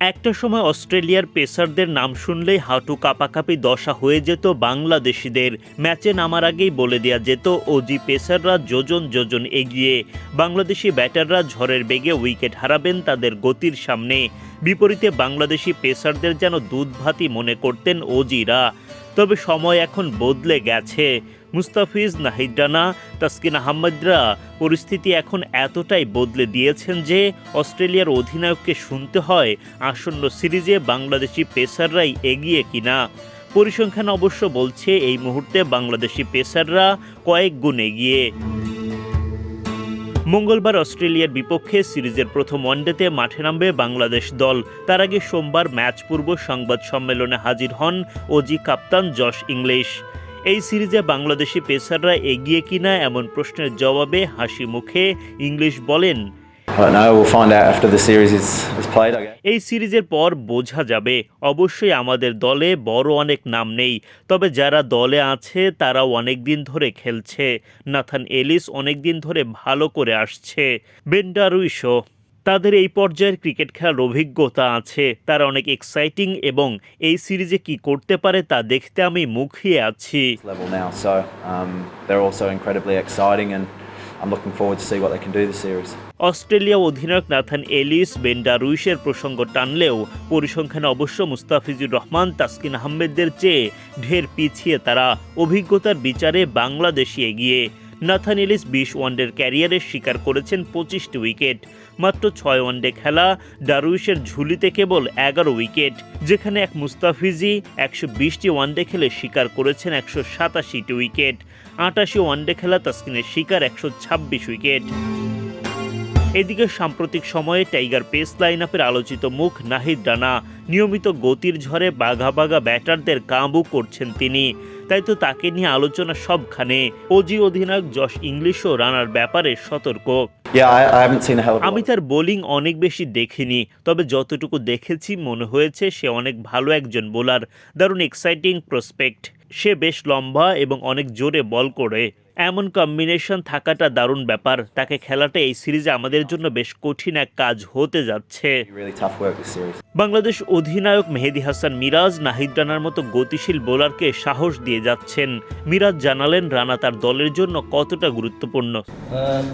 একটা সময় অস্ট্রেলিয়ার পেসারদের নাম শুনলেই হাঁটু কাঁপাকাঁপি দশা হয়ে যেত বাংলাদেশিদের। ম্যাচে নামার আগেই বলে দেওয়া যেত অজি পেসাররা যোজন যোজন এগিয়ে। বাংলাদেশি ব্যাটাররা ঝড়ের বেগে উইকেট হারাবেন তাদের গতির সামনে। বিপরীতে বাংলাদেশি পেসারদের যেন দুধভাতি মনে করতেন অজিরা। তবে সময় এখন বদলে গেছে। মুস্তাফিজ, নাহিদ রানা, তাসকিন আহমেদরা পরিস্থিতি এখন এতটাই বদলে দিয়েছেন যে অস্ট্রেলিয়ার অধিনায়ককে শুনতে হয় আসন্ন সিরিজে বাংলাদেশি পেসাররাই এগিয়ে কিনা। পরিসংখ্যান অবশ্য বলছে এই মুহূর্তে বাংলাদেশি পেসাররা কয়েক গুণ এগিয়ে। মঙ্গলবার অস্ট্রেলিয়ার বিপক্ষে সিরিজের প্রথম ওয়ানডেতে মাঠে নামবে বাংলাদেশ দল। তার আগে সোমবার ম্যাচ পূর্ব সংবাদ সম্মেলনে হাজির হন অজি কাপ্তান জশ ইংলিশ। এই সিরিজে বাংলাদেশি পেসাররা এগিয়ে কিনা এমন প্রশ্নের জবাবে হাসি মুখে ইংলিশ বলেন, এই সিরিজের পর বোঝা যাবে। অবশ্যই আমাদের দলে বড় অনেক নাম নেই, তবে যারা দলে আছে তারাও অনেক দিন ধরে খেলছে। নাথান এলিস অনেক দিন ধরে ভালো করে আসছে, বেন ডারউইশও। তাদের এই পর্যায়ের ক্রিকেট খেলার অভিজ্ঞতা আছে, তারা অনেক এক্সাইটিং এবং এই সিরিজে কি করতে পারে তা দেখতে আমি মুখিয়ে আছি। অস্ট্রেলিয়া অধিনায়ক নাথান এলিস, বেন ডারউইশের প্রসঙ্গ টানলেও পরিসংখ্যানে অবশ্য মুস্তাফিজুর রহমান, তাসকিন আহমেদদের চেয়ে ঢের পিছিয়ে তারা। অভিজ্ঞতার বিচারে বাংলাদেশি এগিয়ে। নাথান এলিস 20 ওয়ানডের ক্যারিয়ারে শিকার করেছেন 25টি উইকেট। মাত্র 6 ওয়ানডে খেলা ডারউইশের ঝুলিতে কেবল 11 উইকেট, যেখানে এক মুস্তাফিজি 120টি ওয়ানডে খেলে শিকার করেছেন 187টি উইকেট। 88 ওয়ানডে খেলা তাসকিনের শিকার 126 উইকেট। এদিকে সাম্প্রতিক সময়ে টাইগার পেস লাইনআপের আলোচিত মুখ নাহিদ রানা। নিয়মিত গতির ঝড়ে বাঘা বাঘা ব্যাটারদের কাবু করছেন তিনি, তাই তো তাকে নিয়ে আলোচনা সবখানে। অজি অধিনায়ক জশ ইংলিশও রানার ব্যাপারে সতর্ক। আমি তার বোলিং অনেক বেশি দেখিনি, তবে যতটুকু দেখেছি মনে হয়েছে সে অনেক ভালো একজন বোলার। দারুণ এক্সাইটিং প্রসপেক্ট। সে বেশ লম্বা এবং অনেক জোরে বল করে। এমন কম্বিনেশন থাকাটা দারুণ ব্যাপার। তাকে খেলাটা এই সিরিজে আমাদের জন্য বেশ কঠিন এক কাজ হতে যাচ্ছে। বাংলাদেশ অধিনায়ক মেহেদী হাসান মিরাজ নাহিদ রানার মতো গতিশীল বোলারকে সাহস দিয়ে যাচ্ছেন। মিরাজ জানালেন রানা তার দলের জন্য কতটা গুরুত্বপূর্ণ।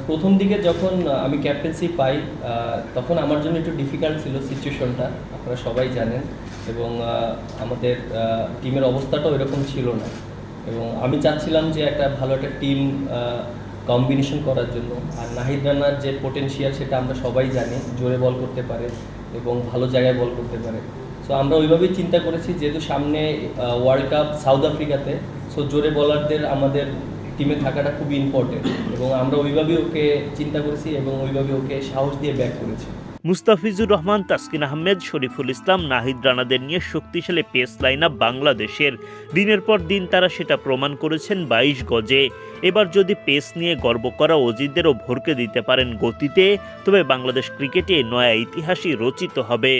প্রথম দিকে যখন আমি ক্যাপ্টেন্সি পাই তখন আমার জন্য একটু ডিফিকাল্ট ছিল সিচুয়েশনটা, আপনারা সবাই জানেন, এবং আমাদের টিমের অবস্থাটাও এরকম ছিল না। এবং আমি চাচ্ছিলাম যে একটা ভালো একটা টিম কম্বিনেশন করার জন্য। আর নাহিদ রানার যে পোটেনশিয়াল সেটা আমরা সবাই জানি, জোরে বল করতে পারে এবং ভালো জায়গায় বল করতে পারে। সো আমরা ওইভাবেই চিন্তা করেছি, যেহেতু সামনে ওয়ার্ল্ড কাপ সাউথ আফ্রিকাতে, সো জোরে বলারদের আমাদের টিমে থাকাটা খুবই ইম্পর্টেন্ট, এবং আমরা ওইভাবেই ওকে চিন্তা করেছি এবং ওইভাবে ওকে সাহস দিয়ে ব্যাক করেছি। মুস্তাফিজুর রহমান, তাসকিন আহমেদ, শরীফুল ইসলাম, নাহিদ রানাদের নিয়ে শক্তিশালী পেস লাইনআপ বাংলাদেশের। দিনের পর দিন তারা সেটা প্রমাণ করেছেন 22 গজে। এবার যদি পেস নিয়ে গর্ব করা অজিতদেরও ভরকে দিতে পারেন গতিতে, তবে বাংলাদেশ ক্রিকেটে নয়া ইতিহাসই রচিত হবে।